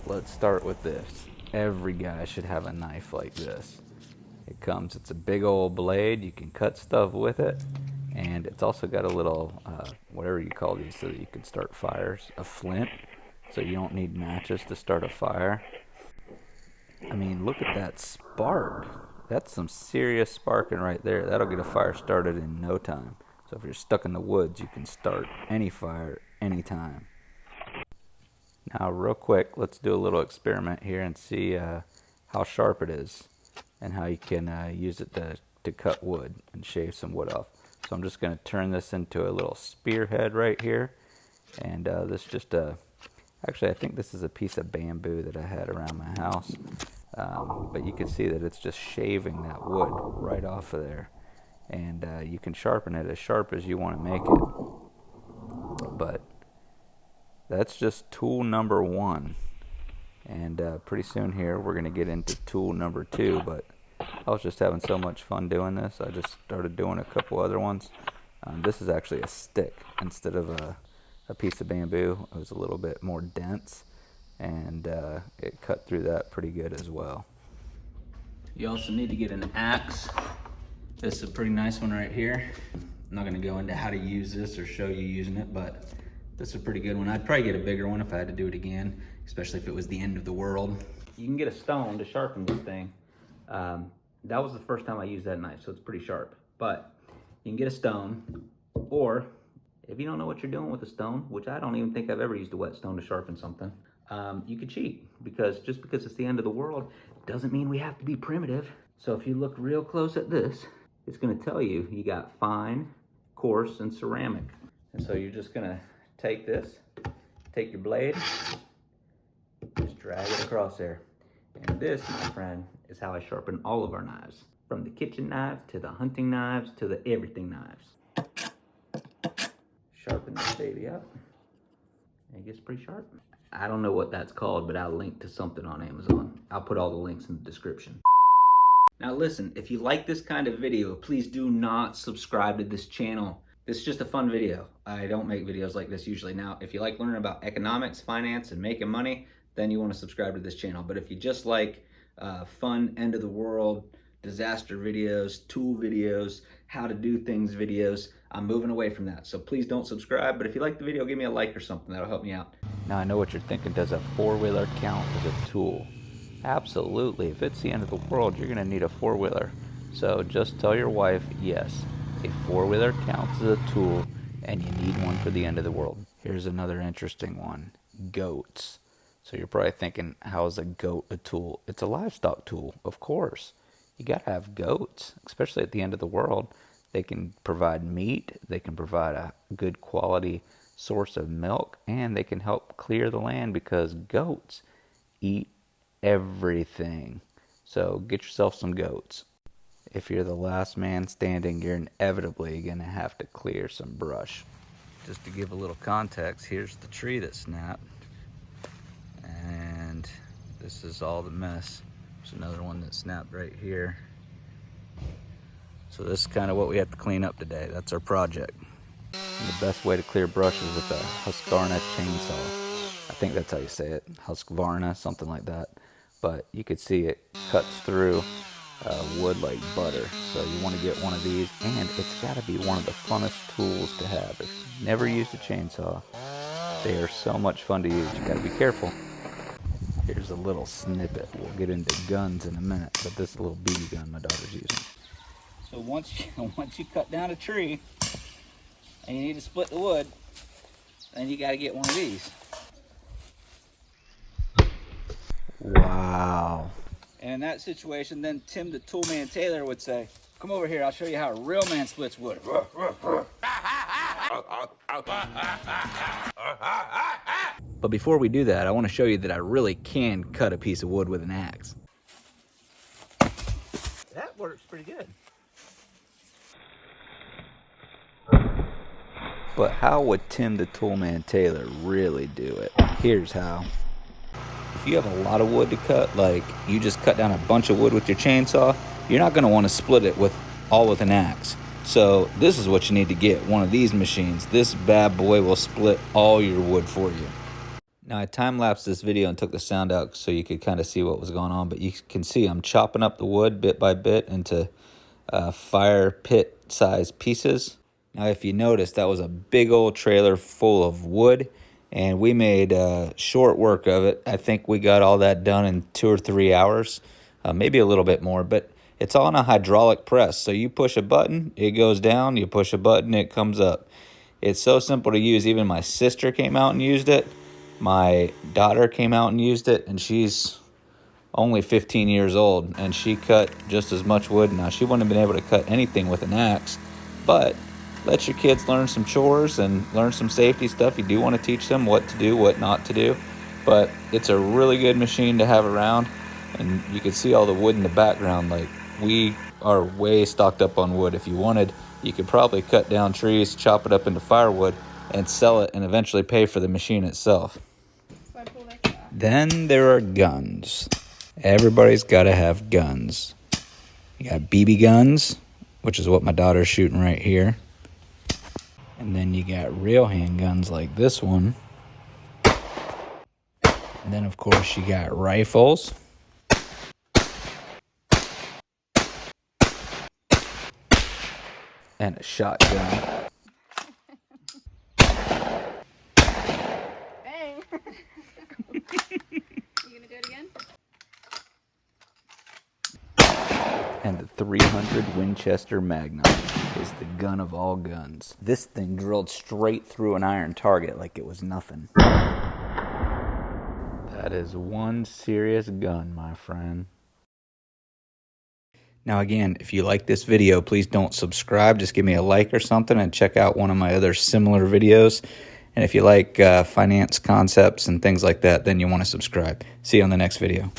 let's start with this. Every guy should have a knife like this. It's a big old blade. You can cut stuff with it. And it's also got a little, whatever you call these, so that you can start fires, a flint. So you don't need matches to start a fire. I mean, look at that spark. That's some serious sparking right there. That'll get a fire started in no time. So if you're stuck in the woods, you can start any fire anytime. Now, real quick, let's do a little experiment here and see how sharp it is and how you can use it to cut wood and shave some wood off. So I'm just going to turn this into a little spearhead right here. And actually I think this is a piece of bamboo that I had around my house. But you can see that it's just shaving that wood right off of there. And you can sharpen it as sharp as you want to make it. But that's just tool number 1. And pretty soon here we're going to get into tool number 2. But I was just having so much fun doing this. I just started doing a couple other ones. This is actually a stick instead of a piece of bamboo. It was a little bit more dense, and it cut through that pretty good as well. You also need to get an axe. This is a pretty nice one right here. I'm not going to go into how to use this or show you using it, but this is a pretty good one. I'd probably get a bigger one if I had to do it again, especially if it was the end of the world. You can get a stone to sharpen this thing. That was the first time I used that knife, so it's pretty sharp. But you can get a stone, or if you don't know what you're doing with a stone, which I don't even think I've ever used a whetstone to sharpen something, you could cheat, because just because it's the end of the world doesn't mean we have to be primitive. So if you look real close at this, it's going to tell you got fine, coarse, and ceramic. And so you're just going to take your blade, just drag it across there. And this, my friend, is how I sharpen all of our knives. From the kitchen knives, to the hunting knives, to the everything knives. Sharpen this baby up. And it gets pretty sharp. I don't know what that's called, but I'll link to something on Amazon. I'll put all the links in the description. Now listen, if you like this kind of video, please do not subscribe to this channel. This is just a fun video. I don't make videos like this usually. Now, if you like learning about economics, finance, and making money, then you want to subscribe to this channel. But if you just like fun, end of the world, disaster videos, tool videos, how to do things videos, I'm moving away from that. So please don't subscribe. But if you like the video, give me a like or something. That'll help me out. Now I know what you're thinking. Does a four-wheeler count as a tool? Absolutely. If it's the end of the world, you're going to need a four-wheeler. So just tell your wife, yes, a four-wheeler counts as a tool, and you need one for the end of the world. Here's another interesting one. Goats. So you're probably thinking, how is a goat a tool? It's a livestock tool, of course. You got to have goats, especially at the end of the world. They can provide meat, they can provide a good quality source of milk, and they can help clear the land because goats eat everything. So get yourself some goats. If you're the last man standing, you're inevitably going to have to clear some brush. Just to give a little context, here's the tree that snapped. And this is all the mess. There's another one that snapped right here. So this is kind of what we have to clean up today. That's our project. And the best way to clear brush is with a Husqvarna chainsaw. I think that's how you say it. Husqvarna, something like that. But you could see it cuts through wood like butter. So you want to get one of these, and it's got to be one of the funnest tools to have. If you've never used a chainsaw, they are so much fun to use. You got to be careful. Here's a little snippet. We'll get into guns in a minute, but this is a little BB gun my daughter's using. So once you cut down a tree and you need to split the wood, then you got to get one of these. Wow. And in that situation, then Tim the Toolman Taylor would say, "Come over here, I'll show you how a real man splits wood." But before we do that, I want to show you that I really can cut a piece of wood with an axe. That works pretty good. But how would Tim the Toolman Taylor really do it? Here's how. If you have a lot of wood to cut, like you just cut down a bunch of wood with your chainsaw, you're not going to want to split it with an axe. So this is what you need to get, one of these machines. This bad boy will split all your wood for you. Now I time-lapsed this video and took the sound out so you could kind of see what was going on, but you can see I'm chopping up the wood bit by bit into fire pit-sized pieces. Now if you notice, that was a big old trailer full of wood, and we made short work of it. I think we got all that done in 2 or 3 hours, maybe a little bit more, but it's all on a hydraulic press. So you push a button, it goes down, you push a button, it comes up. It's so simple to use. Even my sister came out and used it. My daughter came out and used it, and she's only 15 years old, and she cut just as much wood. Now, she wouldn't have been able to cut anything with an axe, but let your kids learn some chores and learn some safety stuff. You do want to teach them what to do, what not to do, but it's a really good machine to have around, and you can see all the wood in the background. Like, we are way stocked up on wood. If you wanted, you could probably cut down trees, chop it up into firewood, and sell it and eventually pay for the machine itself. Then there are guns. Everybody's got to have guns. You got BB guns, which is what my daughter's shooting right here. And then you got real handguns like this one. And then, of course, you got rifles. And a shotgun. Bang! You gonna do it again? And the 300 Winchester Magnum is the gun of all guns. This thing drilled straight through an iron target like it was nothing. That is one serious gun, my friend. Now again, if you like this video, please don't subscribe. Just give me a like or something and check out one of my other similar videos. And if you like finance concepts and things like that, then you want to subscribe. See you on the next video.